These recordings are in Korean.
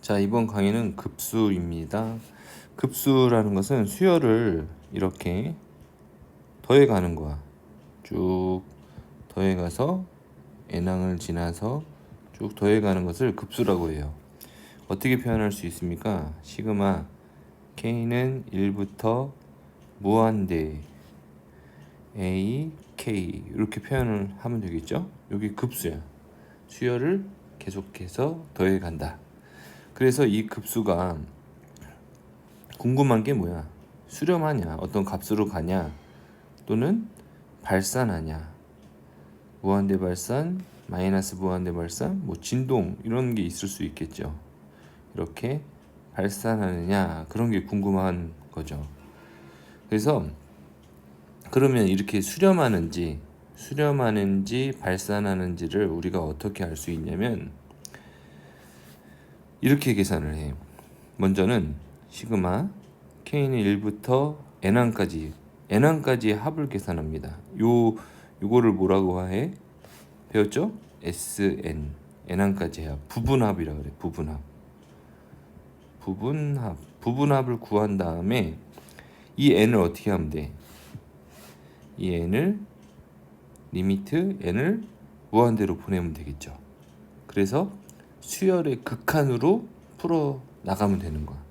자, 이번 강의는 급수입니다. 급수라는 것은 수열을 이렇게 더해가는 거야. 쭉 더해가서 n항을 지나서 쭉 더해가는 것을 급수라고 해요. 어떻게 표현할 수 있습니까? 시그마 k는 1부터 무한대 a, k 이렇게 표현을 하면 되겠죠? 여기 급수야. 수열을 계속해서 더해간다. 그래서 이 급수가 궁금한 게 뭐야? 수렴하냐? 어떤 값으로 가냐? 또는 발산하냐? 무한대 발산, 마이너스 무한대 발산, 뭐 진동 이런 게 있을 수 있겠죠. 이렇게 발산하느냐? 그런 게 궁금한 거죠. 그래서 그러면 이렇게 수렴하는지 발산하는지를 우리가 어떻게 알 수 있냐면 이렇게 계산을 해요. 먼저는 시그마 k는 1부터 n항까지 합을 계산합니다. 요거를 뭐라고 해? 배웠죠? sn n항까지 해요. 부분합이라 그래. 부분합을 구한 다음에 이 n을 어떻게 하면 돼? 이 n을 리미트 n을 무한대로 보내면 되겠죠. 그래서 수열의 극한으로 풀어 나가면 되는 거야.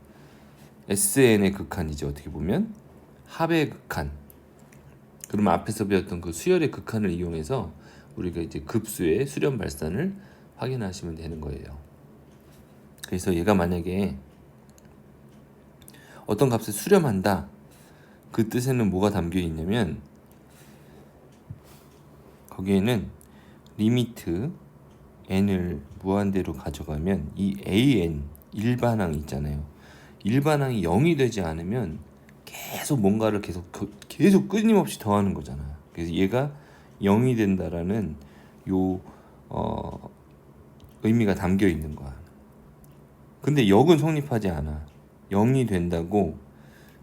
SN의 극한이죠. 어떻게 보면 합의 극한. 그러면 앞에서 배웠던 그 수열의 극한을 이용해서 우리가 이제 급수의 수렴 발산을 확인하시면 되는 거예요. 그래서 얘가 만약에 어떤 값을 수렴한다. 그 뜻에는 뭐가 담겨 있냐면 거기에는 리미트 n을 무한대로 가져가면 이 an 일반항 있잖아요. 일반항이 0이 되지 않으면 계속 뭔가를 계속 끊임없이 더하는 거잖아. 그래서 얘가 0이 된다라는 요 의미가 담겨 있는 거야. 근데 역은 성립하지 않아. 0이 된다고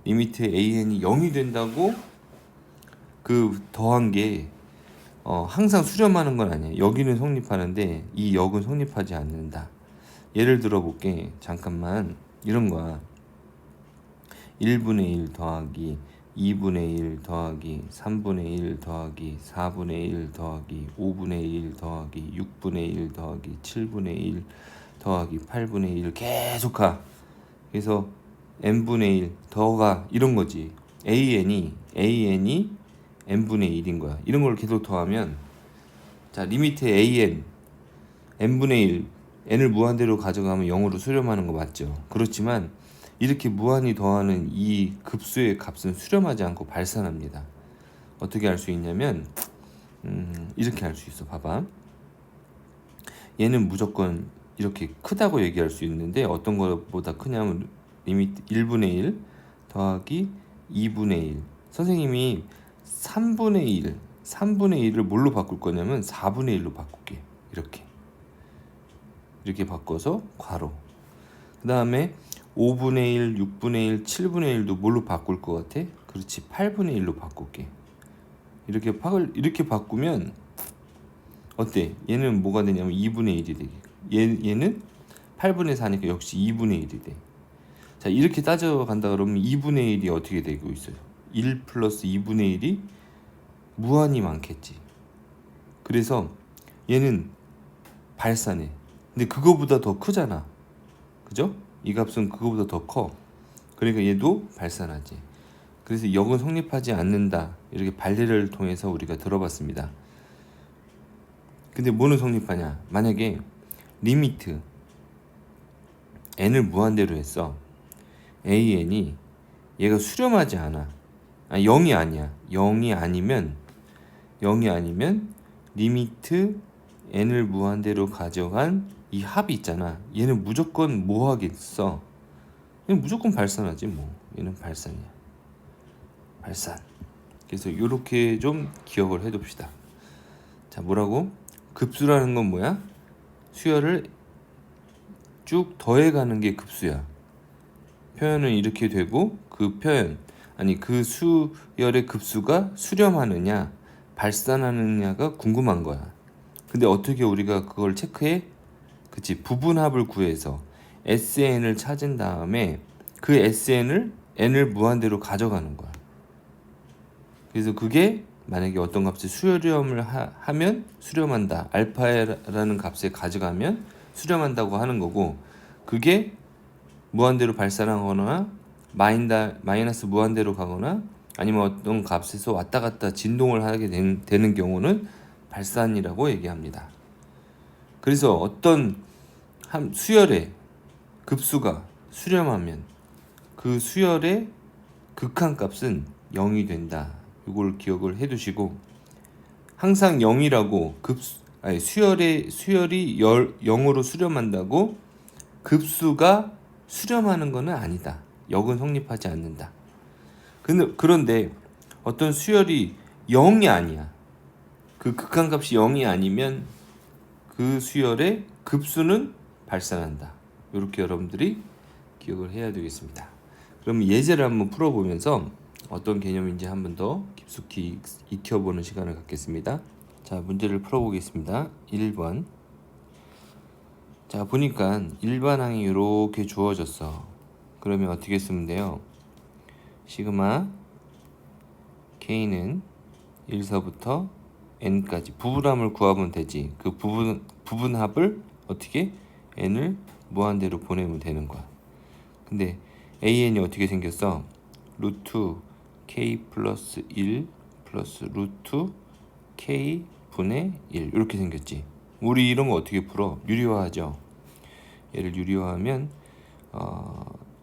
리미트 an이 0이 된다고 그 더한 게 항상 수렴하는 건 아니에요. 여기는 성립하는데 이 역은 성립하지 않는다. 예를 들어 볼게. 잠깐만. 이런 거야. 1분의 1 더하기 2분의 1 더하기 3분의 1 더하기 4분의 1 더하기 5분의 1 더하기 6분의 1 더하기 7분의 1 더하기 8분의 1 계속 가. 그래서 n분의 1 더가 이런 거지. an이 n분의 1인 거야. 이런 걸 계속 더하면 자 리미트 n분의 1 n을 무한대로 가져가면 0으로 수렴하는 거 맞죠? 그렇지만 이렇게 무한히 더하는 이 급수의 값은 수렴하지 않고 발산합니다. 어떻게 알 수 있냐면 이렇게 알 수 있어. 봐봐. 얘는 무조건 이렇게 크다고 얘기할 수 있는데 어떤 것보다 크냐면 리미트 1분의 1 더하기 2분의 1. 선생님이 3분의 1을 뭘로 바꿀 거냐면 4분의 1로 바꿀게. 이렇게 바꿔서 괄호. 그 다음에 5분의 1, 6분의 1, 7분의 1도 뭘로 바꿀 것 같아? 그렇지, 8분의 1로 바꿀게. 이렇게 바꾸면 어때? 얘는 뭐가 되냐면 2분의 1이 되게. 얘는 8분의 4니까 역시 2분의 1이 돼. 자, 이렇게 따져간다 그러면 2분의 1이 어떻게 되고 있어요? 1 플러스 2분의 1이 무한히 많겠지. 그래서 얘는 발산해. 근데 그거보다 더 크잖아. 그죠? 이 값은 그거보다 더 커. 그러니까 얘도 발산하지. 그래서 역은 성립하지 않는다. 이렇게 반례를 통해서 우리가 들어봤습니다. 근데 뭐는 성립하냐? 만약에 리미트 n을 무한대로 했어. an이 얘가 수렴하지 않아. 0이 아니야. 0이 아니면 리미트 n을 무한대로 가져간 이 합이 있잖아. 얘는 무조건 뭐 하겠어? 얘는 무조건 발산하지 뭐. 얘는 발산이야. 발산. 그래서 이렇게 좀 기억을 해둡시다. 자, 뭐라고? 급수라는 건 뭐야? 수열을 쭉 더해가는 게 급수야. 표현은 이렇게 되고 그 수열의 급수가 수렴하느냐 발산하느냐가 궁금한 거야. 근데 어떻게 우리가 그걸 체크해? 그치, 부분합을 구해서 SN을 찾은 다음에 그 SN을 n을 무한대로 가져가는 거야. 그래서 그게 만약에 어떤 값에 수렴을 하면 수렴한다. 알파라는 값에 가져가면 수렴한다고 하는 거고, 그게 무한대로 발산하거나 마이너스 무한대로 가거나 아니면 어떤 값에서 왔다 갔다 진동을 하게 되는 경우는 발산이라고 얘기합니다. 그래서 어떤 한 수열의 급수가 수렴하면 그 수열의 극한값은 0이 된다. 이걸 기억을 해두시고, 항상 0이라고 수열이 0으로 수렴한다고 급수가 수렴하는 것은 아니다. 역은 성립하지 않는다. 그런데 어떤 수열이 0이 아니야. 그 극한값이 0이 아니면 그 수열의 급수는 발산한다. 이렇게 여러분들이 기억을 해야 되겠습니다. 그럼 예제를 한번 풀어보면서 어떤 개념인지 한 번 더 깊숙이 익혀보는 시간을 갖겠습니다. 자, 문제를 풀어보겠습니다. 1번. 자, 보니까 일반항이 이렇게 주어졌어. 그러면 어떻게 쓰면 돼요? 시그마 K는 1서부터 n까지 부분함을 구하면 되지. 그 부분합을 어떻게 n을 무한대로 보내면 되는 거야. 근데 an이 어떻게 생겼어? 루트 k 플러스 1 플러스 루트 k 분의 1 이렇게 생겼지. 우리 이런 거 어떻게 풀어? 유리화하죠. 얘를 유리화하면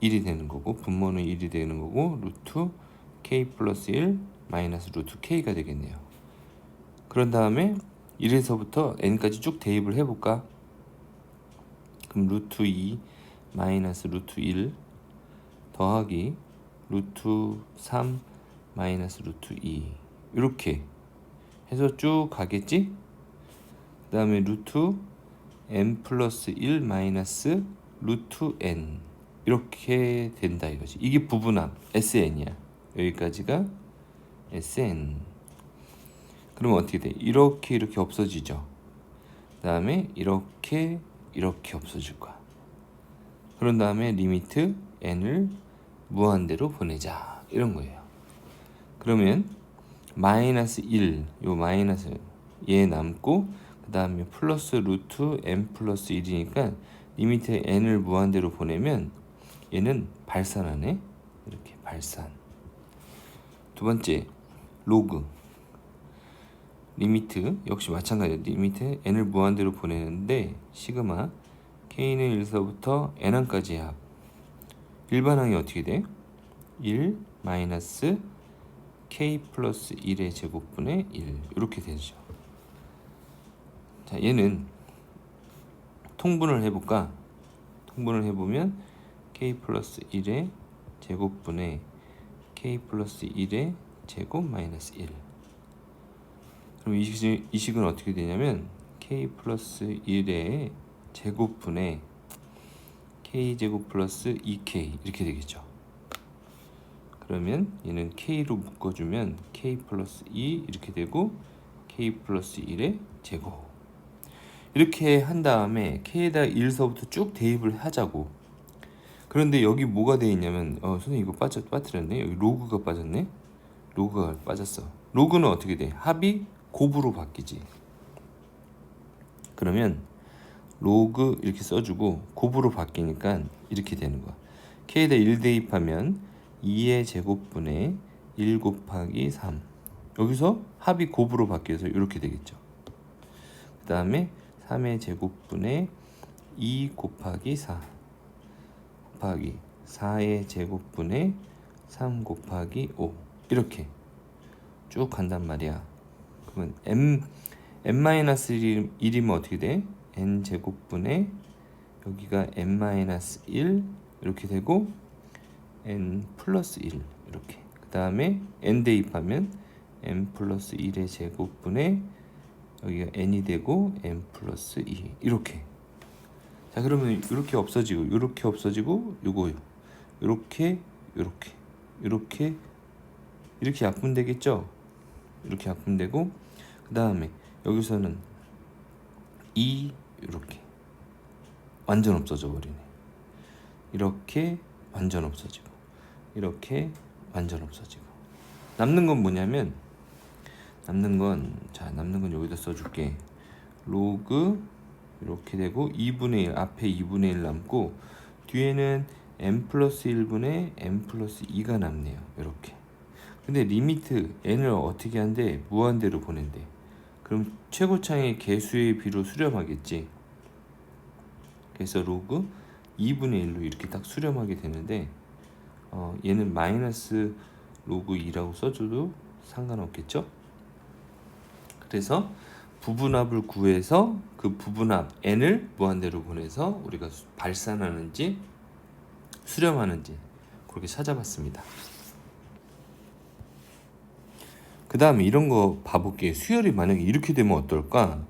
1이 되는 거고, 분모는 1이 되는 거고, 루트 k 플러스 1 마이너스 루트 k가 되겠네요. 그런 다음에 1에서부터 n까지 쭉 대입을 해볼까? 그럼 루트 2 마이너스 루트 1 더하기 루트 3 마이너스 루트 2 이렇게 해서 쭉 가겠지? 그 다음에 루트 n 플러스 1 마이너스 루트 n 이렇게 된다 이거지. 이게 부분합 SN이야. 여기까지가 SN. 그러면 어떻게 돼? 이렇게 없어지죠. 그 다음에 이렇게 없어질 거야. 그런 다음에 리미트 n을 무한대로 보내자 이런 거예요. 그러면 마이너스 1, 요 마이너스 얘 남고, 그 다음에 플러스 루트 n 플러스 1이니까 리미트 n을 무한대로 보내면 얘는 발산하네. 이렇게 발산. 두 번째 로그 리미트 역시 마찬가지로 리미트 n을 무한대로 보내는데 시그마 k는 1서부터 n항까지의 합. 일반항이 어떻게 돼? 1 마이너스 k 플러스 1의 제곱분의 1 이렇게 되죠. 자, 얘는 통분을 해볼까? 통분을 해보면 k 플러스 1의 제곱분의 k 플러스 1의 제곱 마이너스 1. 그럼 이 식은 어떻게 되냐면 k 플러스 1의 제곱분의 k 제곱 플러스 2k 이렇게 되겠죠. 그러면 얘는 k로 묶어주면 k 플러스 2 이렇게 되고 k 플러스 1의 제곱. 이렇게 한 다음에 k에다 1서부터 쭉 대입을 하자고. 그런데 여기 뭐가 돼 있냐면 선생님 이거 빠뜨렸네. 여기 로그가 빠졌네. 로그가 빠졌어. 로그는 어떻게 돼? 합이 곱으로 바뀌지. 그러면 로그 이렇게 써주고 곱으로 바뀌니까 이렇게 되는 거야. k에다 1 대입하면 2의 제곱분의 1 곱하기 3. 여기서 합이 곱으로 바뀌어서 이렇게 되겠죠. 그 다음에 3의 제곱분의 2 곱하기 4 곱하기 4의 제곱분의 3 곱하기 5 이렇게 쭉 간단 말이야. 그러면 n-1이면 어떻게 돼? n 제곱분의 여기가 n-1 이렇게 되고 n 플러스 1 이렇게. 그 다음에 n 대입하면 n 플러스 1의 제곱분의 여기가 n이 되고 n 플러스 2 이렇게. 자, 그러면 이렇게 없어지고 이렇게 없어지고 요거요. 이렇게 약분되겠죠. 이렇게 약분되고 그 다음에 여기서는 2 이렇게 완전 없어져 버리네. 이렇게 완전 없어지고 이렇게 완전 없어지고 남는 건 뭐냐면 남는 건 여기다 써줄게. 로그 이렇게 되고 2분의 1 앞에 2분의 1 남고 뒤에는 n 플러스 1분의 n 플러스 2가 남네요. 이렇게. 근데 리미트 n을 어떻게 한대? 무한대로 보낸대. 그럼 최고차의 개수의 비로 수렴하겠지. 그래서 로그 2분의 1로 이렇게 딱 수렴하게 되는데 얘는 마이너스 로그 2라고 써줘도 상관없겠죠? 그래서 부분합을 구해서 그 부분합 n을 무한대로 보내서 우리가 발산하는지 수렴하는지 그렇게 찾아봤습니다. 그 다음에 이런 거 봐볼게요. 수열이 만약에 이렇게 되면 어떨까?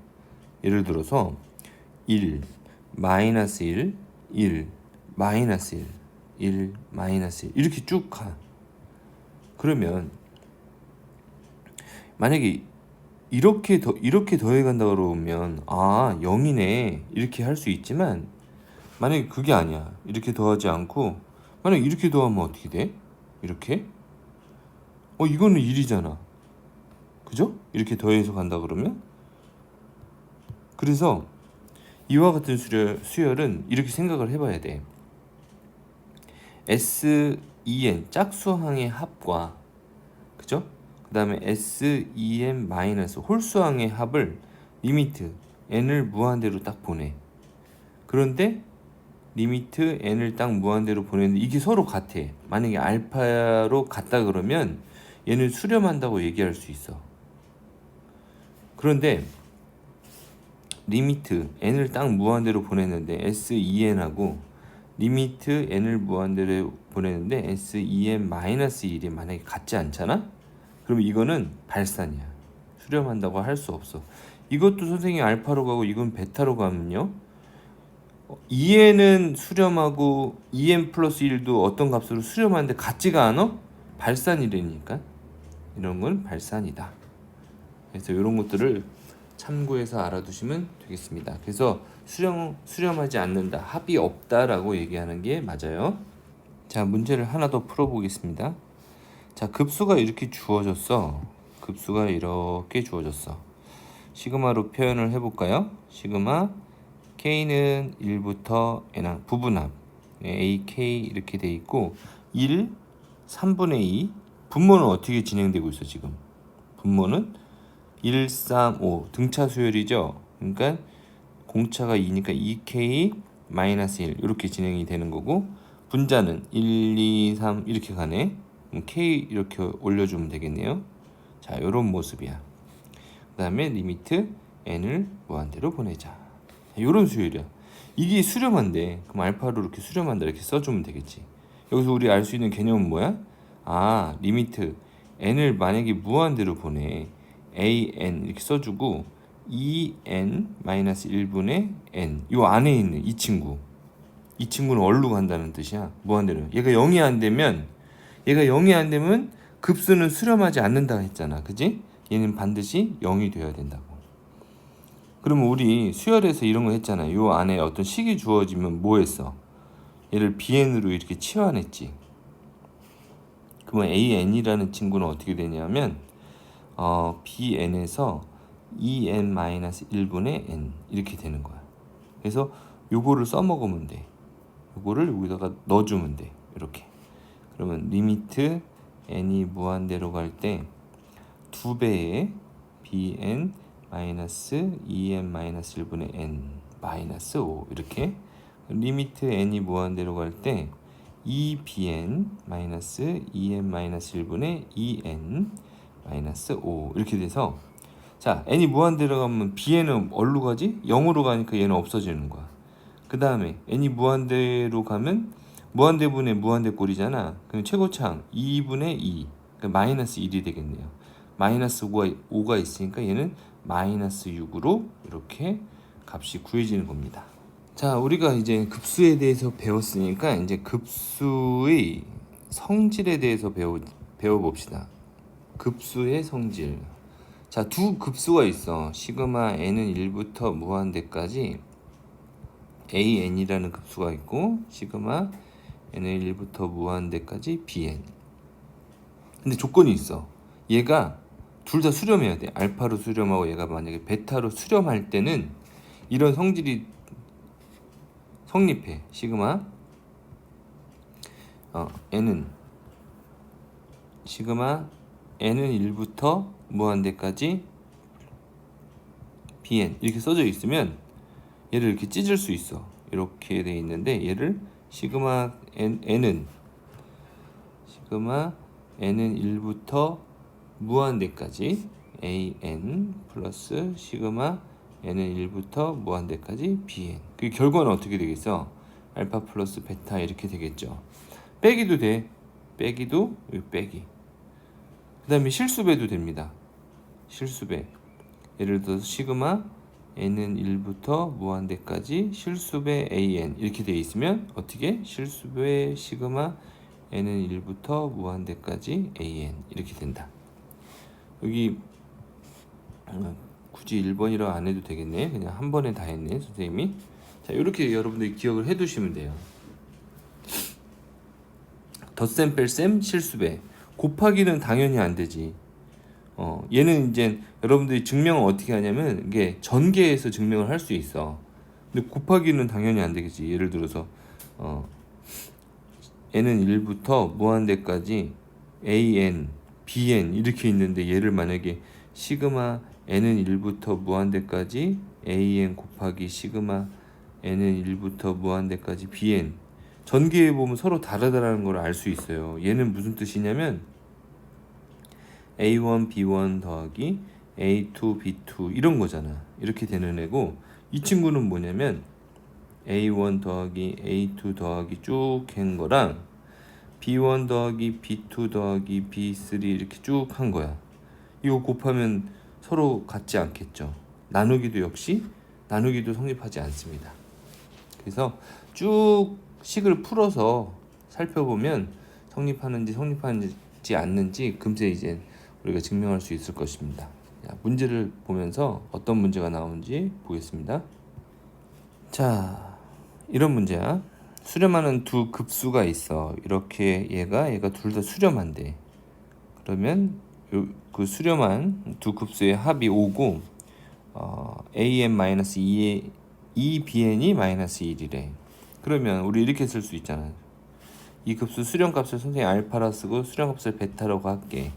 예를 들어서 1, 마이너스 1, 1, 마이너스 1, 1, 마이너스 1 이렇게 쭉 가. 그러면 만약에 이렇게 더해간다 그러면 0이네 이렇게 할 수 있지만 만약에 그게 아니야. 이렇게 더하지 않고 만약에 이렇게 더하면 어떻게 돼? 이렇게? 이거는 1이잖아. 그죠? 이렇게 더해서 간다 그러면 그래서 이와 같은 수열은 이렇게 생각을 해봐야 돼. SEN 짝수항의 합과 그죠? 그 다음에 SEN 마이너스 홀수항의 합을 리미트 n을 무한대로 딱 보내. 그런데 리미트 n을 딱 무한대로 보내는데 이게 서로 같아. 만약에 알파로 같다 그러면 얘는 수렴한다고 얘기할 수 있어. 그런데 리미트 n을 딱 무한대로 보냈는데 SEN하고 리미트 n을 무한대로 보냈는데 SEN 마이너스 1이 만약에 같지 않잖아? 그럼 이거는 발산이야. 수렴한다고 할 수 없어. 이것도 선생님이 알파로 가고 이건 베타로 가면요 2n은 수렴하고 2n 플러스 1도 어떤 값으로 수렴하는데 같지가 않아? 발산이라니까. 이런 건 발산이다. 그래서 이런 것들을 참고해서 알아두시면 되겠습니다. 그래서 수렴하지 않는다, 합이 없다라고 얘기하는 게 맞아요. 자, 문제를 하나 더 풀어보겠습니다. 자, 급수가 이렇게 주어졌어. 시그마로 표현을 해볼까요? 시그마 K는 1부터 N 부분합 AK 이렇게 돼 있고 1, 3분의 2 분모는 어떻게 진행되고 있어 지금? 분모는 1, 3, 5 등차 수열이죠. 그러니까 공차가 2니까 2K 마이너스 1 이렇게 진행이 되는 거고 분자는 1, 2, 3 이렇게 가네. K 이렇게 올려주면 되겠네요. 자, 요런 모습이야. 그 다음에 리미트 n을 무한대로 보내자. 요런 수열이야. 이게 수렴한데 그럼 알파로 이렇게 수렴한다 이렇게 써주면 되겠지. 여기서 우리 알 수 있는 개념은 뭐야? 리미트 n을 만약에 무한대로 보내 an 이렇게 써주고 2n-1분의 n 요 안에 있는 이 친구는 어디로 간다는 뜻이야? 무한대로. 얘가 0이 안 되면 급수는 수렴하지 않는다 했잖아. 그지? 얘는 반드시 0이 돼야 된다고. 그러면 우리 수열에서 이런 거 했잖아. 요 안에 어떤 식이 주어지면 뭐 했어? 얘를 bn으로 이렇게 치환했지. 그러면 an이라는 친구는 어떻게 되냐면 bn에서 2n-1분의 n 이렇게 되는 거야. 그래서 요거를 써먹으면 돼. 요거를 여기다가 넣어주면 돼. 이렇게. 그러면 리미트 n이 무한대로 갈 때 2배의 bn 마이너스 2n-1분의 n 마이너스 5 이렇게. 리미트 n이 무한대로 갈 때 2bn 마이너스 2n-1분의 2n 마이너스 5 이렇게 돼서 자, n이 무한대로 가면 bn은 어디로 가지? 0으로 가니까 얘는 없어지는 거야. 그 다음에 n이 무한대로 가면 무한대분의 무한대꼴이잖아. 그럼 최고차항 2분의 2 그러니까 마이너스 1이 되겠네요. 마이너스 5가 있으니까 얘는 마이너스 6으로 이렇게 값이 구해지는 겁니다. 자, 우리가 이제 급수에 대해서 배웠으니까 이제 급수의 성질에 대해서 배워봅시다. 급수의 성질. 자, 두 급수가 있어. 시그마 n은 1부터 무한대까지 an이라는 급수가 있고 시그마 n은 1부터 무한대까지 bn. 근데 조건이 있어. 얘가 둘 다 수렴해야 돼. 알파로 수렴하고 얘가 만약에 베타로 수렴할 때는 이런 성질이 성립해. 시그마 n은 시그마 n은 1부터 무한대까지 bn 이렇게 써져 있으면 얘를 이렇게 찢을 수 있어. 이렇게 돼 있는데 얘를 시그마 n은 1부터 무한대까지 an 플러스 시그마 n은 1부터 무한대까지 bn. 그 결과는 어떻게 되겠어? 알파 플러스 베타 이렇게 되겠죠. 빼기도 돼. 빼기도 빼기. 그 다음에 실수배도 됩니다. 실수배. 예를 들어서 시그마 n은 1부터 무한대까지 실수배 an 이렇게 돼 있으면 어떻게? 실수배 시그마 n은 1부터 무한대까지 an 이렇게 된다. 여기 굳이 1번이라 안 해도 되겠네. 그냥 한 번에 다 했네 선생님이. 자, 이렇게 여러분들이 기억을 해 두시면 돼요. 덧셈 뺄셈 실수배. 곱하기는 당연히 안 되지. 얘는 이제 여러분들이 증명을 어떻게 하냐면 이게 전개해서 증명을 할 수 있어. 근데 곱하기는 당연히 안 되겠지. 예를 들어서 n은 1부터 무한대까지 an, bn 이렇게 있는데 얘를 만약에 시그마 n은 1부터 무한대까지 an 곱하기 시그마 n은 1부터 무한대까지 bn 전개해 보면 서로 다르다라는 걸 알 수 있어요. 얘는 무슨 뜻이냐면 A1, B1 더하기 A2, B2 이런 거잖아. 이렇게 되는 애고 이 친구는 뭐냐면 A1 더하기 A2 더하기 쭉 한 거랑 B1 더하기 B2 더하기 B3 이렇게 쭉 한 거야. 이거 곱하면 서로 같지 않겠죠. 나누기도 역시 나누기도 성립하지 않습니다. 그래서 쭉 식을 풀어서 살펴보면 성립하는지 않는지 금세 이제 우리가 증명할 수 있을 것입니다. 자, 문제를 보면서 어떤 문제가 나오는지 보겠습니다. 자, 이런 문제야. 수렴하는 두 급수가 있어. 이렇게 얘가 둘 다 수렴한대. 그러면 그 수렴한 두 급수의 합이 5고 an-2bn이 -1이래. 그러면 우리 이렇게 쓸 수 있잖아. 이 급수 수렴값을 선생님 알파라 쓰고 수렴값을 베타라고 할게.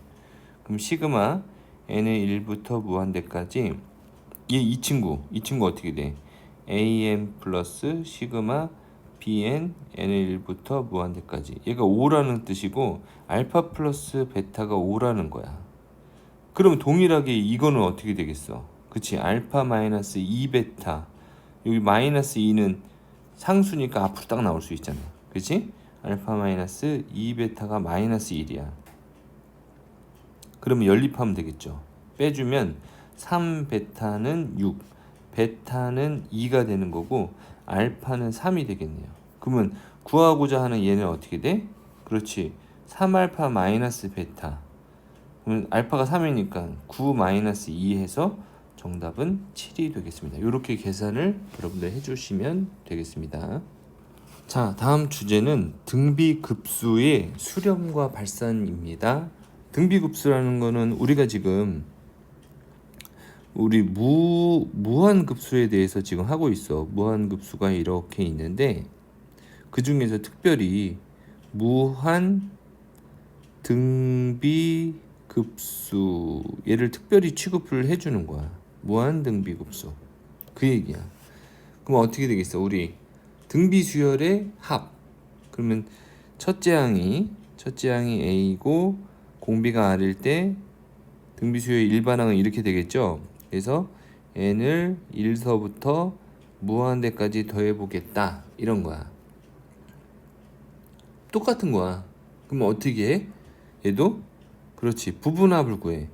그럼 시그마 n은 1부터 무한대까지 이 친구 어떻게 돼? an 플러스 시그마 bn n은 1부터 무한대까지. 얘가 5라는 뜻이고 알파 플러스 베타가 5라는 거야. 그러면 동일하게 이거는 어떻게 되겠어? 그치? 알파 마이너스 2베타. 여기 마이너스 2는 상수니까 앞으로 딱 나올 수 있잖아. 그치? 알파 마이너스 2베타가 마이너스 1이야. 그러면 연립하면 되겠죠. 빼주면 3베타는 6, 베타는 2가 되는 거고 알파는 3이 되겠네요. 그러면 구하고자 하는 얘는 어떻게 돼? 그렇지. 3알파 마이너스 베타. 그러면 알파가 3이니까 9 마이너스 2 해서 정답은 7이 되겠습니다. 이렇게 계산을 여러분들 해주시면 되겠습니다. 자, 다음 주제는 등비급수의 수렴과 발산입니다. 등비급수라는 거는 우리가 지금 우리 무한급수에 대해서 지금 하고 있어. 무한급수가 이렇게 있는데 그 중에서 특별히 무한 등비급수 얘를 특별히 취급을 해주는 거야. 무한 등비급수 그 얘기야. 그럼 어떻게 되겠어? 우리 등비수열의 합. 그러면 첫째 항이 A고 공비가 R일 때 등비수열의 일반항은 이렇게 되겠죠. 그래서 n을 1서부터 무한대까지 더해보겠다 이런 거야. 똑같은 거야. 그럼 어떻게 해? 얘도 그렇지. 부분합을 구해.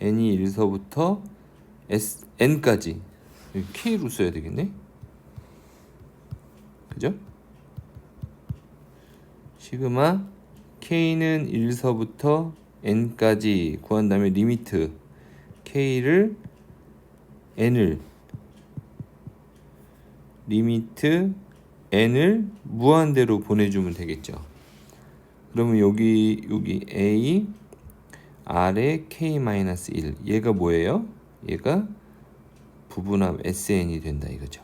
n이 1서부터 n까지 k로 써야 되겠네. 그죠? 시그마 k는 1서부터 n까지 구한 다음에 리미트 k를 n을 리미트 n을 무한대로 보내주면 되겠죠. 그러면 여기 a r에 k-1 얘가 뭐예요? 얘가 부분합 SN이 된다 이거죠.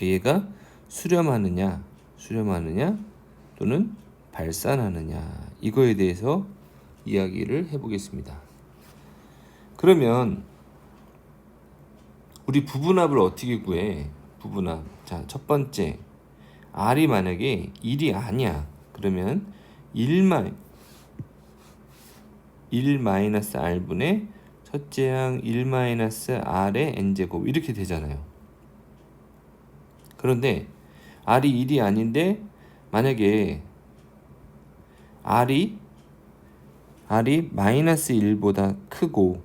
얘가 수렴하느냐 또는 발산하느냐 이거에 대해서 이야기를 해보겠습니다. 그러면 우리 부분합을 어떻게 구해? 부분합. 자, 첫 번째 R이 만약에 1이 아니야. 그러면 1-R분의 첫째 항 1-R의 n제곱 이렇게 되잖아요. 그런데 R이 1이 아닌데 만약에 R이 -1보다 크고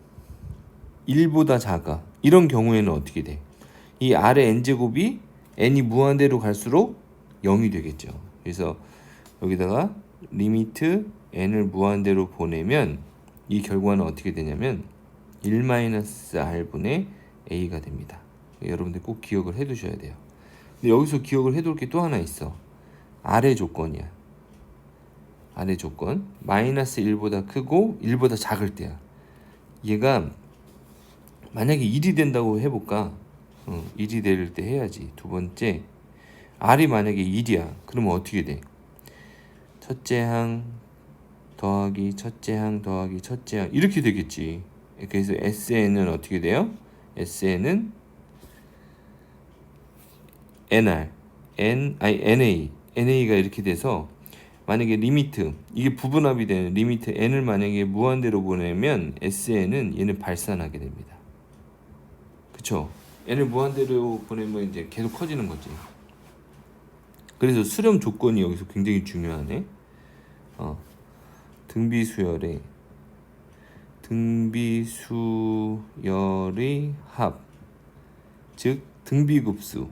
1보다 작아. 이런 경우에는 어떻게 돼? 이 R의 n제곱이 n이 무한대로 갈수록 0이 되겠죠. 그래서 여기다가 리미트 n을 무한대로 보내면 이 결과는 어떻게 되냐면 1-R분의 a가 됩니다. 여러분들 꼭 기억을 해 두셔야 돼요. 근데 여기서 기억을 해둘 게 또 하나 있어. R의 조건이야. R의 조건. -1보다 크고 1보다 작을 때야. 얘가 만약에 1이 된다고 해볼까? 1이 될 때 해야지. 두 번째, R이 만약에 1이야. 그러면 어떻게 돼? 첫째 항 더하기 첫째 항 더하기 첫째 항 이렇게 되겠지. 그래서 SN은 어떻게 돼요? SN은 NA가 이렇게 돼서 만약에 리미트 이게 부분합이 되는 리미트 n을 만약에 무한대로 보내면 SN은 얘는 발산하게 됩니다. 그쵸? n을 무한대로 보내면 이제 계속 커지는 거지. 그래서 수렴 조건이 여기서 굉장히 중요하네. 등비수열의 합, 즉 등비급수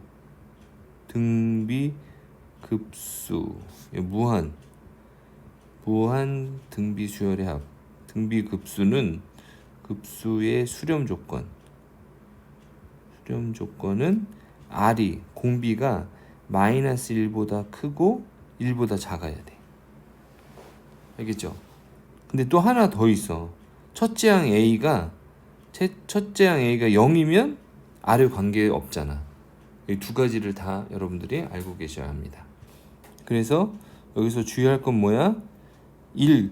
무한 등비수열의 합. 등비급수는 급수의 수렴 조건은 R이 공비가 -1보다 크고 1보다 작아야 돼. 알겠죠? 근데 또 하나 더 있어. 첫째 항 A가 0이면 R의 관계 없잖아. 이 두 가지를 다 여러분들이 알고 계셔야 합니다. 그래서 여기서 주의할 건 뭐야? 1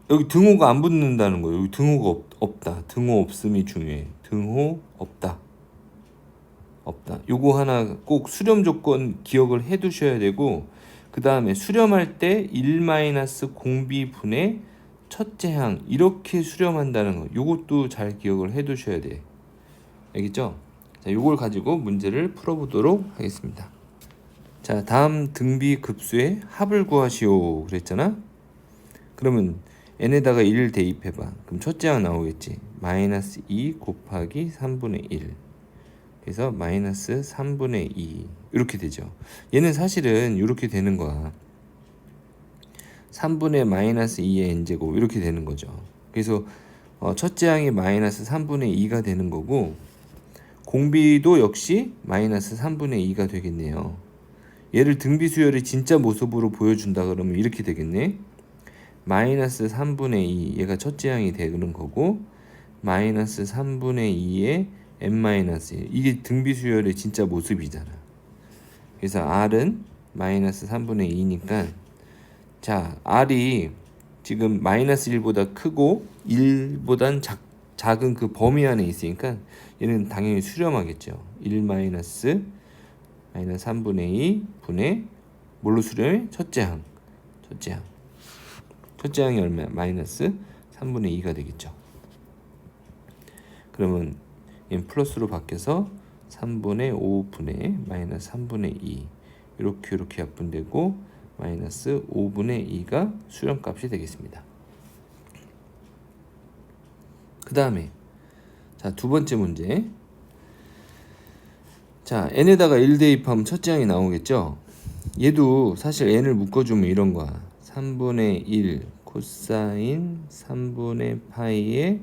여기 등호가 안 붙는다는 거예요. 여기 등호가 없다. 등호 없음이 중요해. 등호 없다. 요거 하나 꼭 수렴 조건 기억을 해 두셔야 되고, 그 다음에 수렴할 때 1-공비분의 첫째 항 이렇게 수렴한다는 거, 요것도 잘 기억을 해 두셔야 돼. 알겠죠? 자, 요걸 가지고 문제를 풀어보도록 하겠습니다. 자, 다음 등비급수의 합을 구하시오 그랬잖아. 그러면 n에다가 1을 대입해봐. 그럼 첫째 항 나오겠지. -2 곱하기 3분의 1. 그래서 -3분의 2 이렇게 되죠. 얘는 사실은 이렇게 되는 거야. 3분의 -2의 n제곱 이렇게 되는 거죠. 그래서 첫째 항이 -3분의 2가 되는 거고, 공비도 역시 -3분의 2가 되겠네요. 얘를 등비수열의 진짜 모습으로 보여준다 그러면 이렇게 되겠네. -3분의 2 얘가 첫째 항이 되는 거고, -3분의 2의 n-1 이게 등비수열의 진짜 모습이잖아. 그래서 R은 -3분의 2니까, 자, R이 지금 -1보다 크고 1보단 작은 그 범위 안에 있으니까 얘는 당연히 수렴하겠죠. 1-3분의 2 분의 뭘로 수렴해? 첫째 항. 첫째 항이 얼마야? -3분의 2가 되겠죠. 그러면 얘는 플러스로 바뀌어서 3분의 5분의 -3분의 2 이렇게 약분되고 -5분의 2가 수렴값이 되겠습니다. 그 다음에 자, 두 번째 문제. 자, n에다가 1 대입하면 첫째 항이 나오겠죠. 얘도 사실 n을 묶어주면 이런 거야. 3분의 1 코사인 3분의 파이의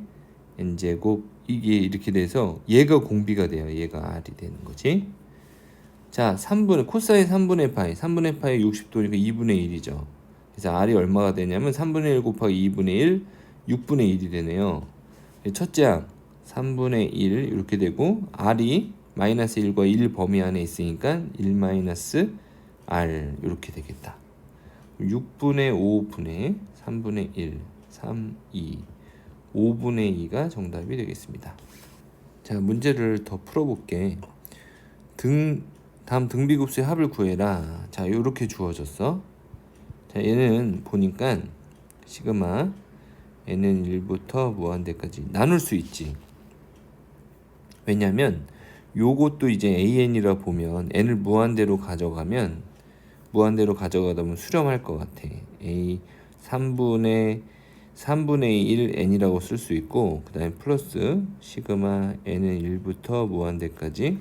n제곱, 이게 이렇게 돼서 얘가 공비가 돼요. 얘가 R이 되는 거지. 자, 3분의 코사인 3분의 파이. 3분의 파이 60도니까 2분의 1이죠. 그래서 R이 얼마가 되냐면 3분의 1 곱하기 2분의 1, 6분의 1이 되네요. 첫째 항 3분의 1 이렇게 되고 R이 마이너스 1과 1 범위 안에 있으니까 1 마이너스 R 이렇게 되겠다. 6분의 5분의 3분의 1, 3, 2, 5분의 2가 정답이 되겠습니다. 자, 문제를 더 풀어볼게. 다음 등비급수의 합을 구해라. 자, 이렇게 주어졌어. 자, 얘는 보니까 시그마 n은 1부터 무한대까지 나눌 수 있지. 왜냐면 요것도 이제 an이라 보면 n을 무한대로 가져가다 보면 수렴할 것 같아. a 3분의 1 n이라고 쓸 수 있고, 그 다음에 플러스 시그마 n은 1부터 무한대까지,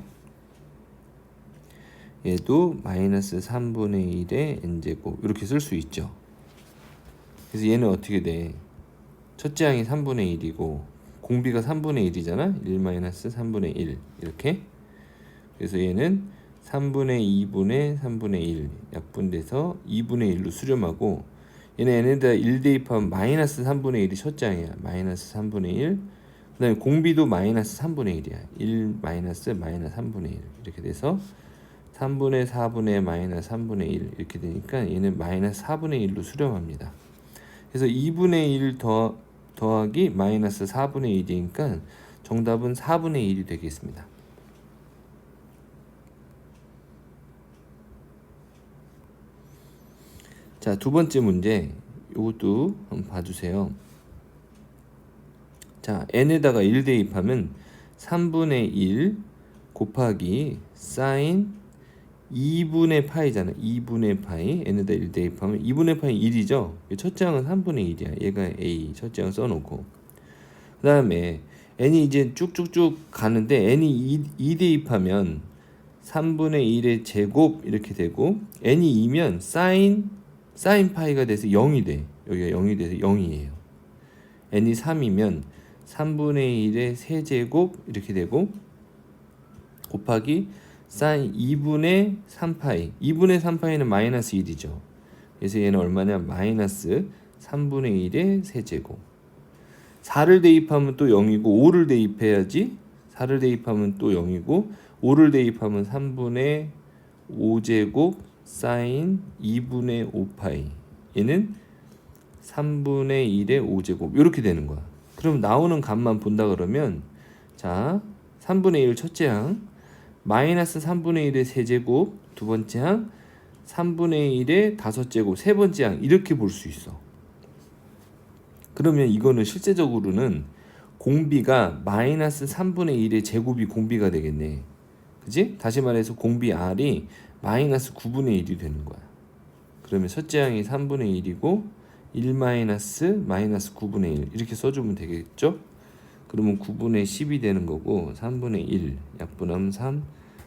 얘도 마이너스 3분의 1의 n제곱 이렇게 쓸 수 있죠. 그래서 얘는 어떻게 돼? 첫째 항이 3분의 1이고 공비가 3분의 1이잖아. 1 마이너스 3분의 1 이렇게. 그래서 얘는 3분의 2분의 3분의 1 약분돼서 2분의 1로 수렴하고, 얘는 n에다 1 대입하면 마이너스 3분의 1이 첫째 항이야. 마이너스 3분의 1. 그 다음에 공비도 마이너스 3분의 1이야. 1 마이너스 3분의 1 이렇게 돼서 3분의 4분의 마이너스 3분의 1 이렇게 되니까 얘는 마이너스 4분의 1로 수렴합니다. 그래서 2분의 1 더하기 마이너스 4분의 1이니까 정답은 4분의 1이 되겠습니다. 자, 두 번째 문제 이것도 한번 봐주세요. 자, n에다가 1 대입하면 3분의 1 곱하기 사인 2분의 파이잖아. 2분의 파이. n에다 1 대입하면 2분의 파이 1이죠. 첫째 항은 3분의 1이야. 얘가 a. 첫째 항 써놓고. 그 다음에 n이 이제 쭉쭉쭉 가는데 n이 2 대입하면 3분의 1의 제곱 이렇게 되고, n이 2면 사인 파이가 돼서 0이 돼. 여기가 0이 돼서 0이에요. n이 3이면 3분의 1의 세제곱 이렇게 되고, 곱하기 사인 2분의 3파이. 2분의 3파이는 마이너스 1이죠. 그래서 얘는 얼마냐? 마이너스 3분의 1의 세제곱. 4를 대입하면 또 0이고 5를 대입해야지. 4를 대입하면 또 0이고 5를 대입하면 3분의 5제곱 사인 2분의 5파이. 얘는 3분의 1의 5제곱 이렇게 되는 거야. 그럼 나오는 값만 본다 그러면, 자, 3분의 1 첫째 항 마이너스 3분의 1의 세제곱 두 번째 항, 3분의 1의 다섯제곱 세 번째 항, 이렇게 볼 수 있어. 그러면 이거는 실제적으로는 공비가 마이너스 3분의 1의 제곱이 공비가 되겠네. 그지? 다시 말해서 공비 R이 마이너스 9분의 1이 되는 거야. 그러면 첫째 항이 3분의 1이고 1 마이너스 9분의 1 이렇게 써주면 되겠죠? 그러면 9분의 10이 되는 거고, 3분의 1 약분하면 3,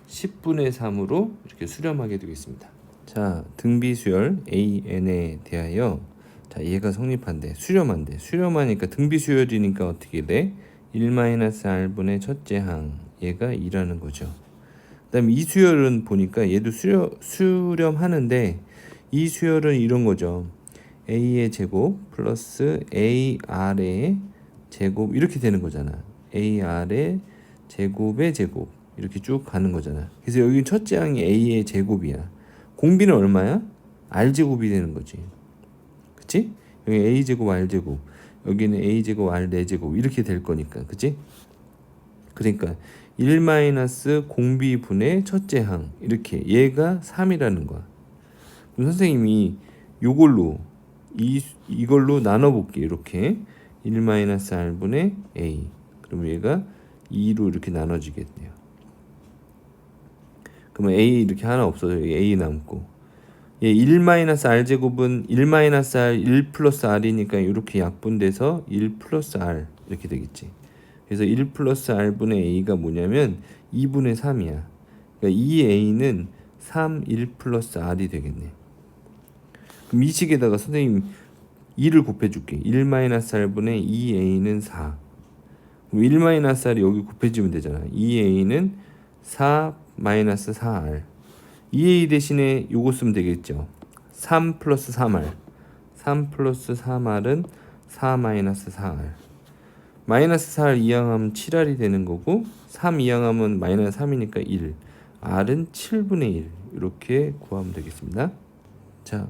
10분의 3으로 이렇게 수렴하게 되겠습니다. 자, 등비수열 AN에 대하여, 자, 얘가 성립한대. 수렴한대. 수렴하니까 등비수열이니까 어떻게 돼? 1-R분의 첫째 항, 얘가 2라는 거죠. 그 다음에 이 수열은 보니까 얘도 수렴하는데, 이 수열은 이런 거죠. A의 제곱 플러스 AR의 제곱 이렇게 되는 거잖아. AR의 제곱의 제곱 이렇게 쭉 가는 거잖아. 그래서 여기 첫째 항이 A의 제곱이야. 공비는 얼마야? R제곱이 되는 거지. 그치? 여기 A제곱 R제곱, 여기는 A제곱 R 4제곱 이렇게 될 거니까. 그치? 그러니까 1 마이너스 공비분의 첫째 항 이렇게, 얘가 3이라는 거야. 그럼 선생님이 요걸로 이걸로 나눠볼게. 이렇게 1 마이너스 R분의 A. 그러면 얘가 2로 이렇게 나눠지겠네요. 그러면 A 이렇게 하나 없어져. 여기 A 남고, 얘 1 마이너스 R 제곱은 1 마이너스 R 1 플러스 R이니까 이렇게 약분돼서 1 플러스 R 이렇게 되겠지. 그래서 1 플러스 R분의 A가 뭐냐면 2분의 3이야. 그러니까 이 A는 3, 1 플러스 R이 되겠네. 그럼 이 식에다가 선생님 2를 곱해줄게. 1-R분의 2A는 4. 그럼 1-R이 여기 곱해주면 되잖아. 2A는 4-4R. 2a 대신에 요거 쓰면 되겠죠. 3 플러스 3r. 3 플러스 3r은 4 마이너스 4r. 마이너스 4r 이항하면 7r이 되는 거고 3 이항하면 마이너스 3이니까 1. r은 7분의 1. 이렇게 구하면 되겠습니다. 자,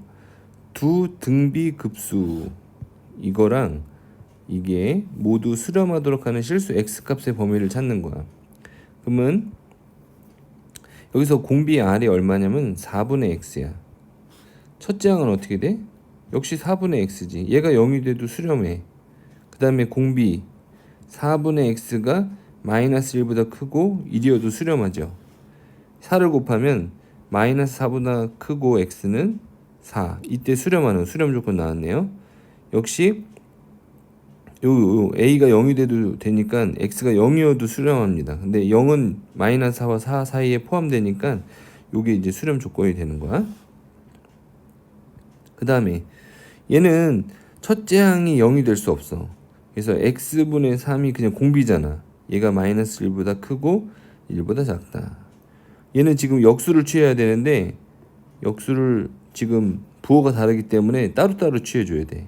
두 등비급수 이거랑 이게 모두 수렴하도록 하는 실수 x값의 범위를 찾는 거야. 그러면 여기서 공비 r이 얼마냐면 4분의 x야. 첫째 항은 어떻게 돼? 역시 4분의 x지. 얘가 0이 돼도 수렴해. 그 다음에 공비 4분의 x가 마이너스 1보다 크고 1이어도 수렴하죠. 4를 곱하면 마이너스 4보다 크고 x는 4. 이때 수렴하는 수렴 조건 나왔네요. 역시 요 a가 0이 돼도 되니까 x가 0이어도 수렴합니다. 근데 0은 마이너스 4와 4 사이에 포함되니까 요게 이제 수렴 조건이 되는 거야. 그 다음에 얘는 첫째 항이 0이 될 수 없어. 그래서 x분의 3이 그냥 공비잖아. 얘가 마이너스 1보다 크고 1보다 작다. 얘는 지금 역수를 취해야 되는데 역수를 지금 부호가 다르기 때문에 따로따로 취해줘야 돼.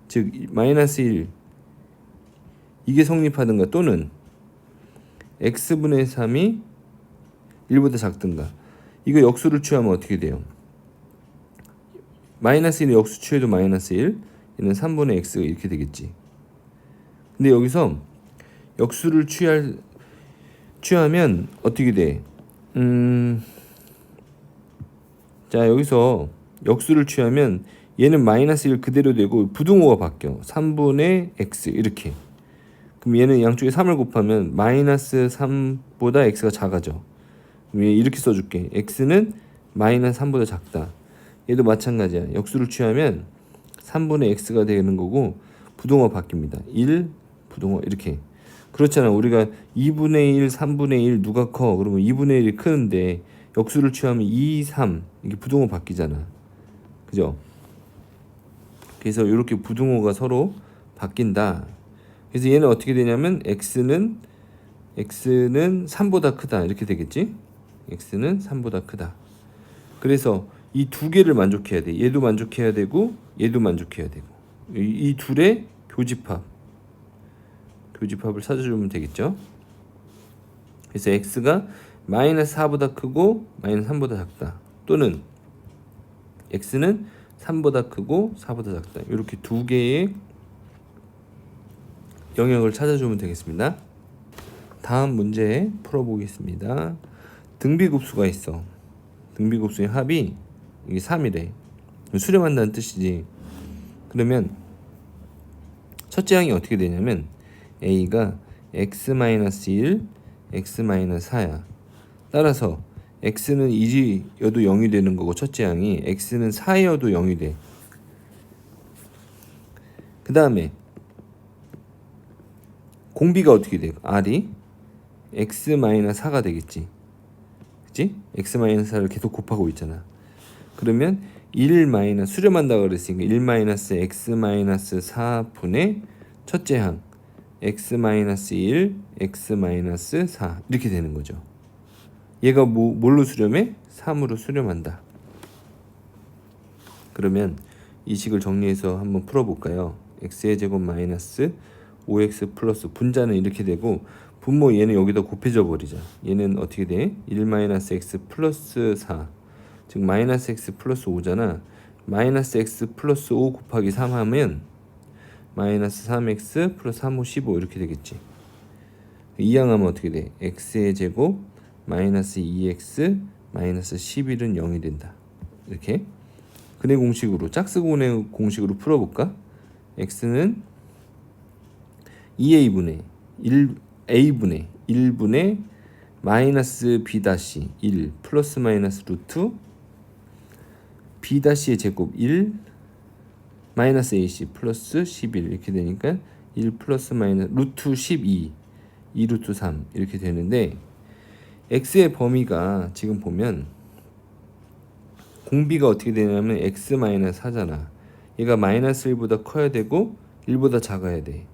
즉 마이너스 1 이게 성립하든가 또는 x분의 3이 1보다 작든가. 이거 역수를 취하면 어떻게 돼요? 마이너스 1은 역수 취해도 마이너스 1, 얘는 3분의 x가 이렇게 되겠지. 근데 여기서 역수를 취하면 어떻게 돼? 자, 여기서 역수를 취하면 얘는 마이너스 1 그대로 되고 부등호가 바뀌어. 3분의 x 이렇게. 그럼 얘는 양쪽에 3을 곱하면 마이너스 3보다 x가 작아져. 그럼 얘 이렇게 써줄게. x는 마이너스 3보다 작다. 얘도 마찬가지야. 역수를 취하면 3분의 x가 되는 거고 부등호 바뀝니다. 1 부등호 이렇게. 그렇잖아. 우리가 2분의 1, 3분의 1 누가 커? 그러면 2분의 1이 크는데 역수를 취하면 2, 3 이게 부등호 바뀌잖아. 그죠? 그래서 이렇게 부등호가 서로 바뀐다. 그래서 얘는 어떻게 되냐면 x는 3보다 크다 이렇게 되겠지. x는 3보다 크다. 그래서 이 두 개를 만족해야 돼. 얘도 만족해야 되고 얘도 만족해야 되고 이 둘의 교집합을 찾아주면 되겠죠. 그래서 x가 마이너스 4보다 크고 마이너스 3보다 작다. 또는 x는 3보다 크고 4보다 작다. 이렇게 두 개의 영역을 찾아주면 되겠습니다. 다음 문제 풀어보겠습니다. 등비급수가 있어. 등비급수의 합이 이게 3이래. 수렴한다는 뜻이지. 그러면 첫째 항이 어떻게 되냐면 a가 x-1, x-4야. 따라서 x는 1이어도 0이 되는 거고 첫째 항이 x는 4이어도 0이 돼. 그 다음에 공비가 어떻게 돼? r이 x-4가 되겠지. 그치? x-4를 계속 곱하고 있잖아. 그러면 1 마이너스 수렴한다고 그랬으니까 1 마이너스 x-4분의 첫째 항 x-1, x-4 이렇게 되는 거죠. 얘가 뭘로 수렴해? 3으로 수렴한다. 그러면 이 식을 정리해서 한번 풀어볼까요? x의 제곱 마이너스 5x 플러스 분자는 이렇게 되고 분모 얘는 여기다 곱해져 버리자. 얘는 어떻게 돼? 1 마이너스 x 플러스 4 즉 마이너스 x 플러스 5잖아. 마이너스 x 플러스 5 곱하기 3 하면 마이너스 3x 플러스 3, 5, 15 이렇게 되겠지. 이항하면 어떻게 돼? x의 제곱 마이너스 2x 마이너스 11은 0이 된다. 이렇게 근의 공식으로 짝수근의 공식으로 풀어볼까? x는 2a분의 1a분의 1분의 마이너스 b 다시 1 플러스 마이너스 루트 b 다시의 제곱 1 마이너스 ac 플러스 11 이렇게 되니까 1 플러스 마이너스 루트 12 2 루트 3 이렇게 되는데 x의 범위가 지금 보면 공비가 어떻게 되냐면 x 마이너스 4잖아. 얘가 마이너스 1보다 커야 되고 1보다 작아야 돼.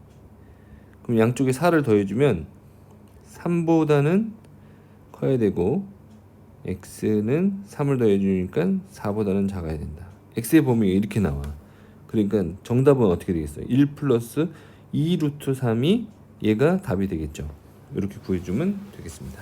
그럼 양쪽에 4를 더해주면 3보다는 커야 되고 x는 3을 더해주니까 4보다는 작아야 된다. x의 범위가 이렇게 나와. 그러니까 정답은 어떻게 되겠어요? 1 플러스 2 루트 3이 얘가 답이 되겠죠. 이렇게 구해주면 되겠습니다.